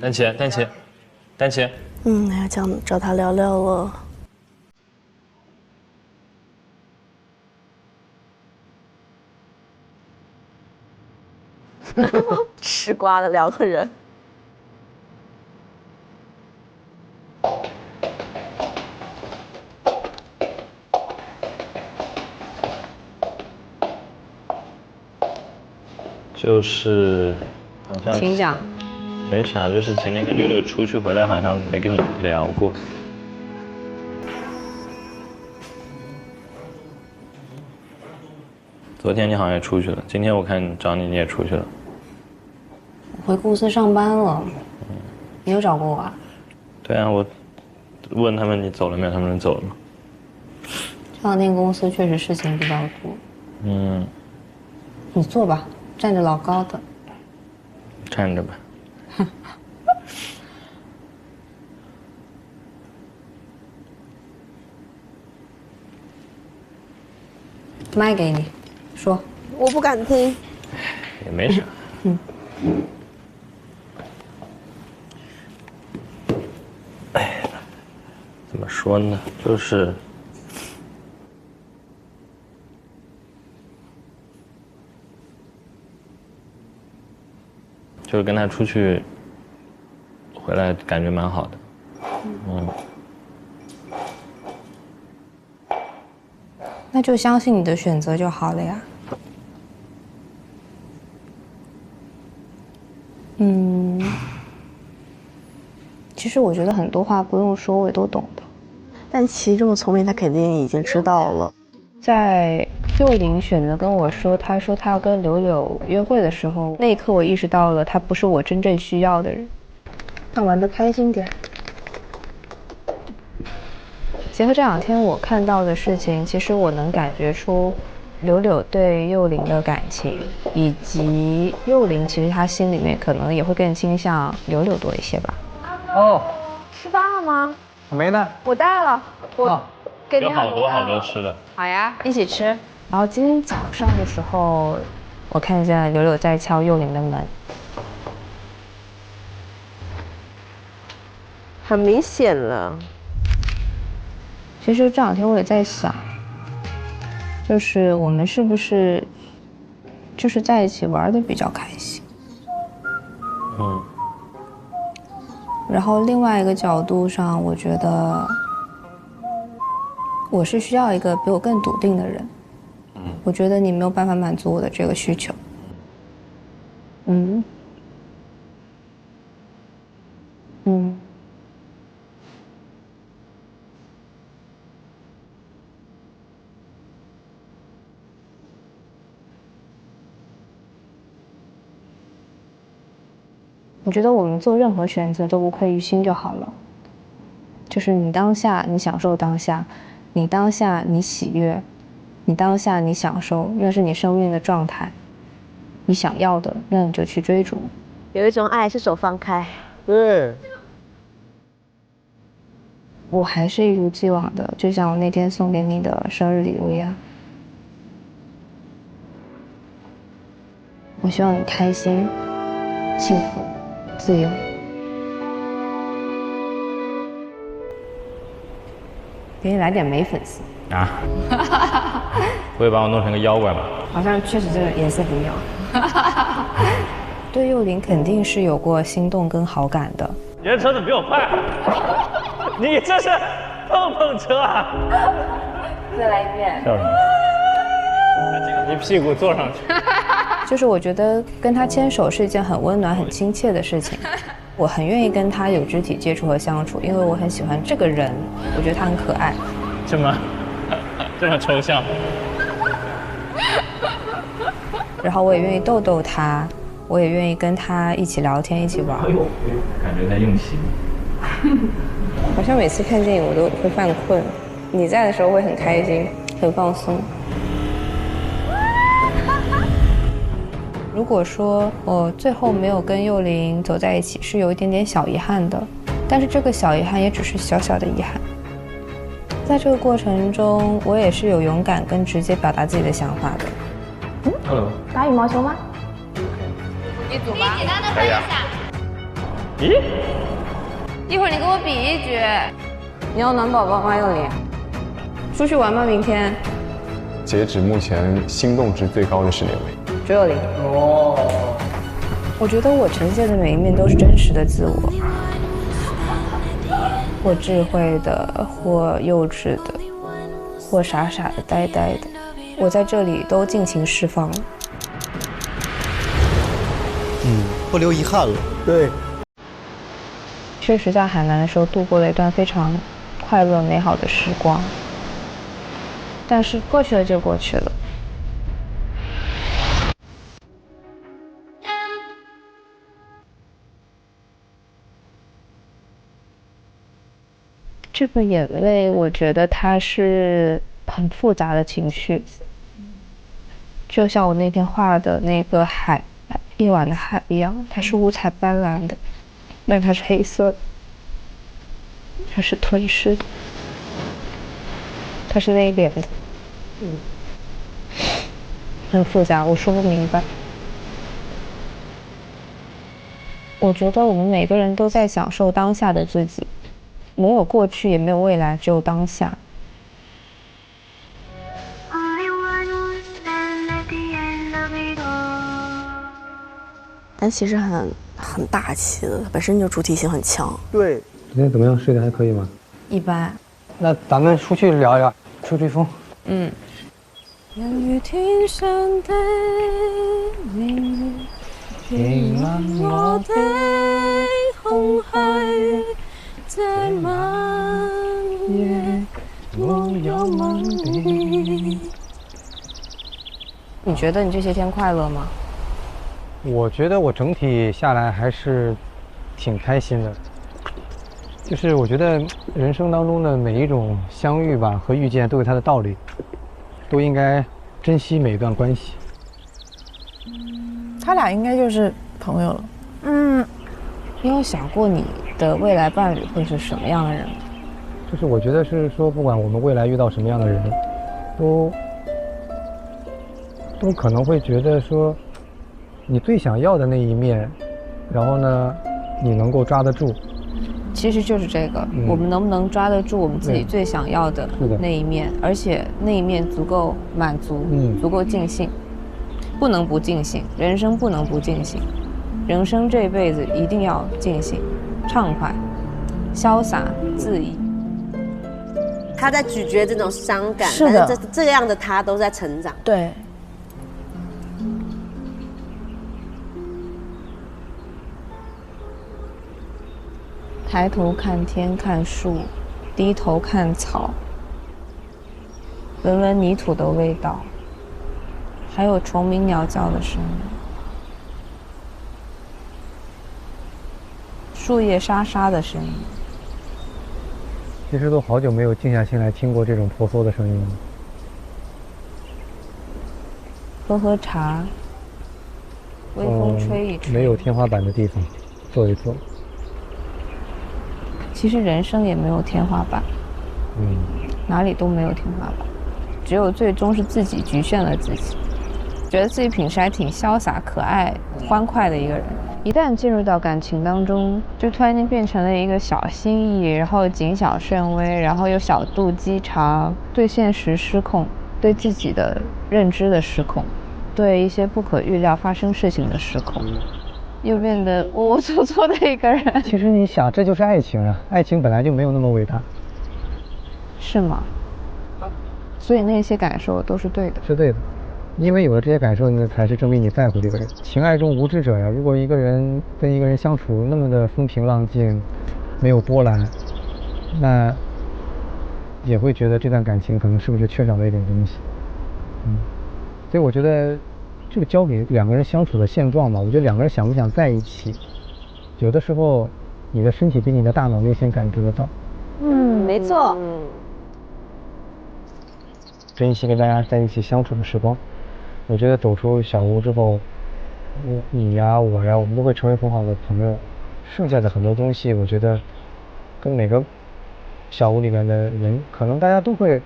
丹琪，要找他聊聊了。吃瓜的两个人。就是好像请讲。没啥，就是前天跟六六出去回来，好像没跟你聊过。昨天你好像也出去了，今天我看找你，你也出去了。回公司上班了。你有找过我啊？对啊，我问他们你走了没有，他们说走了。这两天公司确实事情比较多。你坐吧，站着老高的。站着吧。麦给你，说。我不敢听。也没啥。哎，怎么说呢？就是跟他出去回来，感觉蛮好的。那就相信你的选择就好了呀。其实我觉得很多话不用说，我也都懂的。但其实这么聪明，他肯定已经知道了。在幼玲选择跟我说，他说他要跟柳柳约会的时候，那一刻我意识到了，他不是我真正需要的人。那玩得开心点。结合这两天我看到的事情，其实我能感觉出柳柳对幼玲的感情，以及幼玲其实她心里面可能也会更倾向柳柳多一些吧。哦，吃饭了吗？没呢。我带了，我给你有好多好多吃的。好呀，一起吃。然后今天早上的时候，我看见柳柳在敲幼玲的门，很明显了。其实这2天我也在想，就是我们是不是就是在一起玩的比较开心？然后另外一个角度上，我觉得我是需要一个比我更笃定的人。我觉得你没有办法满足我的这个需求。我觉得我们做任何选择都无愧于心就好了。就是你当下你享受当下，你当下你喜悦，你当下你享受，那是你生命的状态。你想要的，那你就去追逐。有一种爱是手放开。对。我还是一如既往的，就像我那天送给你的生日礼物一样。我希望你开心、幸福、自由。给你来点美粉丝啊！不会把我弄成个妖怪吧？好像确实这个颜色不妙。对幼玲肯定是有过心动跟好感的。你的车子比我快，你这是碰碰车啊！再来一遍。笑什么？你屁股坐上去。就是我觉得跟他牵手是一件很温暖、很亲切的事情。我很愿意跟他有肢体接触和相处，因为我很喜欢这个人，我觉得他很可爱。这么抽象。然后我也愿意逗逗他，我也愿意跟他一起聊天、一起玩。感觉在用心。好像每次看电影我都会犯困，你在的时候会很开心、很放松。如果说我最后没有跟幼玲走在一起，是有一点点小遗憾的，但是这个小遗憾也只是小小的遗憾。在这个过程中，我也是有勇敢跟直接表达自己的想法的。Hello。打羽毛球吗？一组吧。简单的分一下。咦？一会儿你跟我比一局。你要暖宝宝吗，幼玲？出去玩吗？明天？截止目前，心动值最高的是哪位？只有0。哦。我觉得我呈现的每一面都是真实的自我，或智慧的，或幼稚的，或傻傻的、呆呆的，我在这里都尽情释放了。不留遗憾了。对。确实在海南的时候度过了一段非常快乐美好的时光，但是过去了就过去了。这个眼泪，我觉得它是很复杂的情绪，就像我那天画的那个海，夜晚的海一样，它是五彩斑斓的，但它是黑色的，它是吞噬的，它是内敛的，很复杂，我说不明白。我觉得我们每个人都在享受当下的自己。没有过去，也没有未来，只有当下。但其实很大气的，本身就主体性很强。对。今天怎么样？睡得还可以吗？一般。那咱们出去聊聊，吹吹风。人如天上的明月，填滿我的空虛。在漫月，我有梦里。你觉得你这些天快乐吗？我觉得我整体下来还是挺开心的。就是我觉得人生当中的每一种相遇吧和遇见都有它的道理，都应该珍惜每一段关系。他俩应该就是朋友了。你有想过你的未来伴侣会是什么样的人吗？就是我觉得是说，不管我们未来遇到什么样的人，都可能会觉得说，你最想要的那一面，然后呢，你能够抓得住。其实就是这个，我们能不能抓得住我们自己最想要的那一面，而且那一面足够满足，足够尽兴，不能不尽兴，人生不能不尽兴，人生这辈子一定要尽兴，畅快、潇洒、恣意。他在咀嚼这种伤感，是的，但是这样的他都在成长。对。抬头看天看树，低头看草，闻闻泥土的味道，还有虫鸣鸟叫的声音，树叶沙沙的声音。其实都好久没有静下心来听过这种婆娑的声音了。喝喝茶，微风吹一吹，没有天花板的地方，坐一坐。其实人生也没有天花板，哪里都没有天花板，只有最终是自己局限了自己。觉得自己平时还挺潇洒、可爱、欢快的一个人，一旦进入到感情当中，就突然间变成了一个小心翼翼，然后谨小慎微，然后又小肚鸡肠，对现实失控，对自己的认知的失控，对一些不可预料发生事情的失控。又变得窝窝戳戳的一个人。其实你想，这就是爱情啊！爱情本来就没有那么伟大，是吗？所以那些感受都是对的，是对的，因为有了这些感受，那才是证明你在乎这个人。情爱中无知者呀！如果一个人跟一个人相处那么的风平浪静，没有波澜，那也会觉得这段感情可能是不是缺少了一点东西。所以我觉得。这个交给两个人相处的现状嘛，我觉得两个人想不想在一起，有的时候你的身体比你的大脑优先感知得到。没错。珍惜跟大家在一起相处的时光。我觉得走出小屋之后，你呀我呀，我们都会成为很好的朋友。剩下的很多东西，我觉得跟每个小屋里面的人，可能大家都会。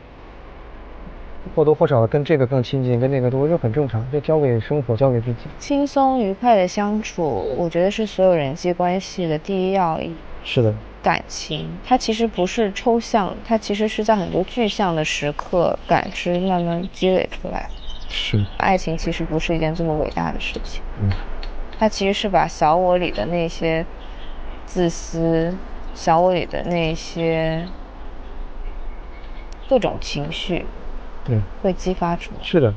或多或少的跟这个更亲近，跟那个多，这很正常，这交给生活，交给自己。轻松愉快的相处，我觉得是所有人际关系的第一要义。是的，感情它其实不是抽象，它其实是在很多具象的时刻感知慢慢积累出来。是，爱情其实不是一件这么伟大的事情。它其实是把小我里的那些自私，小我里的那些各种情绪。对，会激发出来。是的，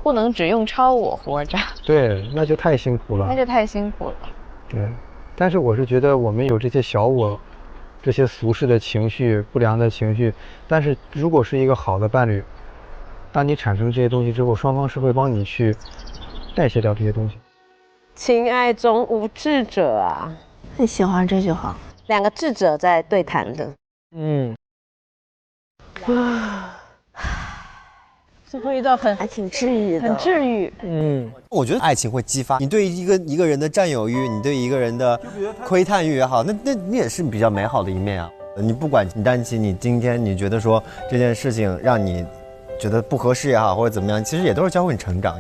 不能只用超我活着。对，那就太辛苦了。那就太辛苦了。对，但是我是觉得我们有这些小我，这些俗世的情绪、不良的情绪，但是如果是一个好的伴侣，当你产生这些东西之后，双方是会帮你去代谢掉这些东西。情爱中无智者啊，很喜欢这句话。两个智者在对谈的。最后一段还挺治愈的，很治愈。我觉得爱情会激发你对一个人的占有欲，你对一个人的窥探欲也好，那你也是比较美好的一面啊。你不管你担心你今天你觉得说这件事情让你觉得不合适也好，或者怎么样，其实也都是教会你成长。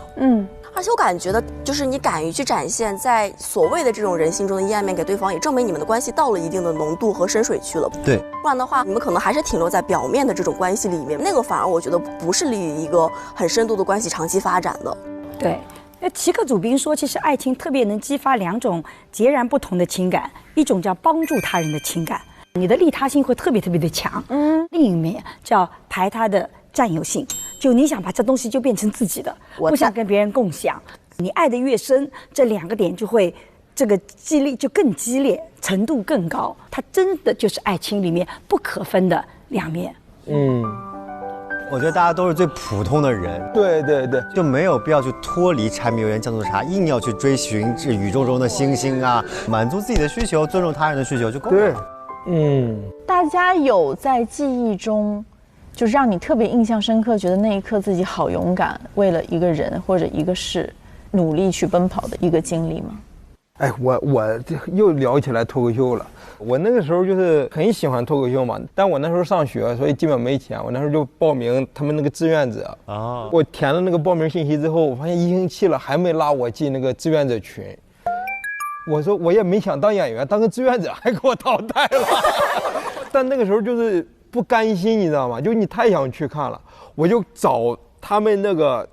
而且我感觉的就是你敢于去展现在所谓的这种人性中的阴暗面给对方，也证明你们的关系到了一定的浓度和深水区了。对，不然的话，你们可能还是停留在表面的这种关系里面，那个反而我觉得不是利于一个很深度的关系长期发展的。对，那齐克·祖宾说，其实爱情特别能激发两种截然不同的情感，一种叫帮助他人的情感，你的利他性会特别的强。另一面叫排他的占有性，就你想把这东西就变成自己的，不想跟别人共享。你爱的越深，这两个点就会这个激励就更激烈，程度更高。它真的就是爱情里面不可分的两面。我觉得大家都是最普通的人，对对对，就没有必要去脱离柴米油盐酱醋茶，硬要去追寻这宇宙中的星星啊，满足自己的需求，尊重他人的需求就够了。大家有在记忆中就是让你特别印象深刻，觉得那一刻自己好勇敢，为了一个人或者一个事努力去奔跑的一个经历吗？哎，我又聊起来脱口秀了。我那个时候就是很喜欢脱口秀嘛，但我那时候上学，所以基本没钱。我那时候就报名他们那个志愿者啊，我填了那个报名信息之后，我发现1星期了还没拉我进那个志愿者群。我说我也没想当演员，当个志愿者还给我淘汰了。但那个时候就是不甘心，你知道吗？就你太想去看了，我就找他们那个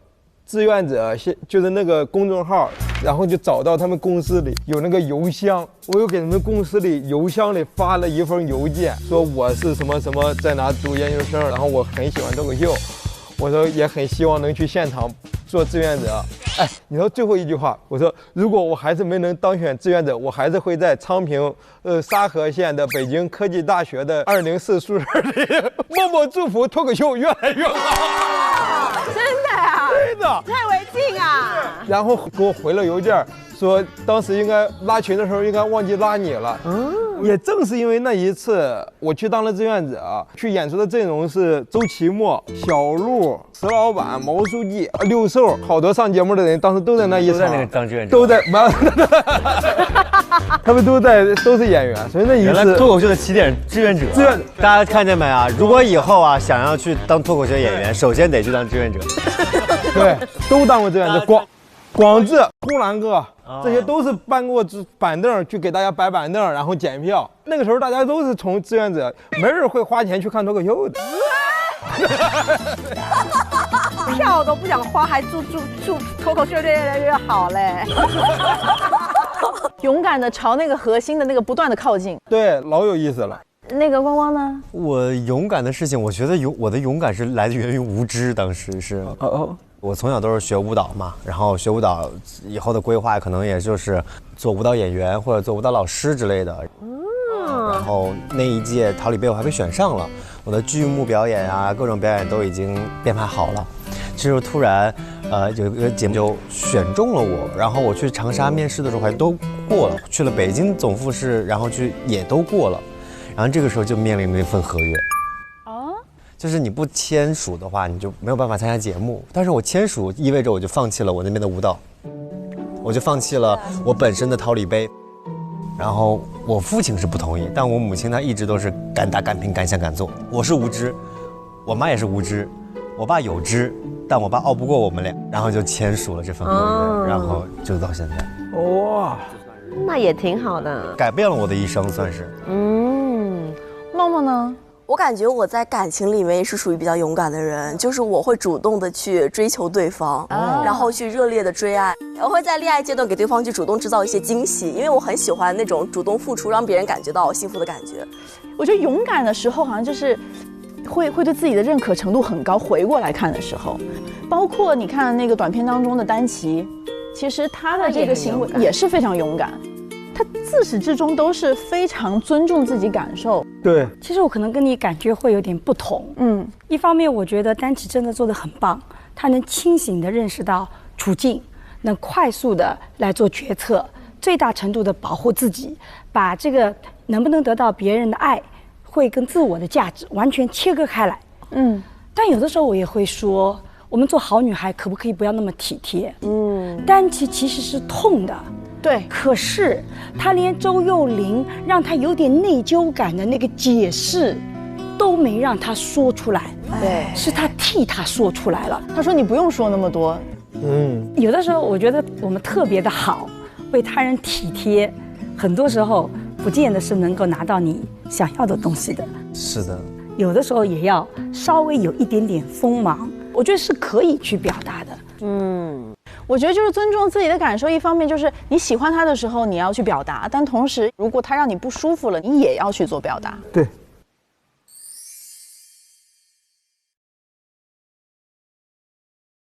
志愿者，就是那个公众号，然后就找到他们公司里有那个邮箱，我又给他们公司里邮箱里发了一封邮件，说我是什么什么在哪读研究生，然后我很喜欢脱口秀，我说也很希望能去现场做志愿者。哎，你说最后一句话，我说如果我还是没能当选志愿者，我还是会在昌平沙河县的北京科技大学的204宿舍里默默祝福脱口秀越来越好。真的啊？真的，太为敬啊！然后给我回了邮件，说当时应该拉群的时候应该忘记拉你了。也正是因为那一次，我去当了志愿者，去演出的阵容是周奇墨、小鹿、石老板、毛书记、六兽，好多上节目的人当时都在那一场，都在那个当志愿者，都在，他们都是演员，所以那一次原来脱口秀的起点志愿者，大家看见没啊？如果以后啊想要去当脱口秀演员，首先得去当志愿者。对，都当过志愿者，广志、呼兰哥，这些都是搬过板凳去给大家摆板凳，然后检票。那个时候大家都是从志愿者，没人会花钱去看脱口秀的。票都不想花，还祝脱口秀越来越好嘞。勇敢的朝那个核心的那个不断的靠近。对，老有意思了。那个光光呢？我勇敢的事情，我觉得我的勇敢是来源于无知，当时是我从小都是学舞蹈嘛，然后学舞蹈以后的规划可能也就是做舞蹈演员或者做舞蹈老师之类的。然后那一届桃李杯我还被选上了，我的剧目表演啊，各种表演都已经编排好了。就是突然，有一个节目就选中了我，然后我去长沙面试的时候还都过了，去了北京总复试，然后也都过了，然后这个时候就面临了一份合约。就是你不签署的话，你就没有办法参加节目。但是我签署意味着我就放弃了我那边的舞蹈，我就放弃了我本身的桃李杯。然后我父亲是不同意，但我母亲她一直都是敢打敢拼敢想敢做。我是无知，我妈也是无知，我爸有知，但我爸拗不过我们俩，然后就签署了这份合约，然后就到现在。哇，那也挺好的，改变了我的一生，算是。梦梦呢？我感觉我在感情里面也是属于比较勇敢的人，就是我会主动的去追求对方，然后去热烈的追爱。我会在恋爱阶段给对方去主动制造一些惊喜，因为我很喜欢那种主动付出，让别人感觉到幸福的感觉。我觉得勇敢的时候，好像就是会对自己的认可程度很高。回过来看的时候，包括你看那个短片当中的丹琪，其实他的这个行为也是非常勇敢。他自始至终都是非常尊重自己感受。对，其实我可能跟你感觉会有点不同。一方面我觉得丹琪真的做得很棒，他能清醒地认识到处境，能快速地来做决策，最大程度地保护自己，把这个能不能得到别人的爱，会跟自我的价值完全切割开来。但有的时候我也会说，我们做好女孩可不可以不要那么体贴？丹琪其实是痛的。对，可是他连周幼玲让他有点内疚感的那个解释都没让他说出来，对，是他替他说出来了。他说你不用说那么多。有的时候我觉得我们特别的好，为他人体贴，很多时候不见得是能够拿到你想要的东西的。是的，有的时候也要稍微有一点点锋芒，我觉得是可以去表达的。我觉得就是尊重自己的感受，一方面就是你喜欢他的时候你要去表达，但同时如果他让你不舒服了，你也要去做表达。对，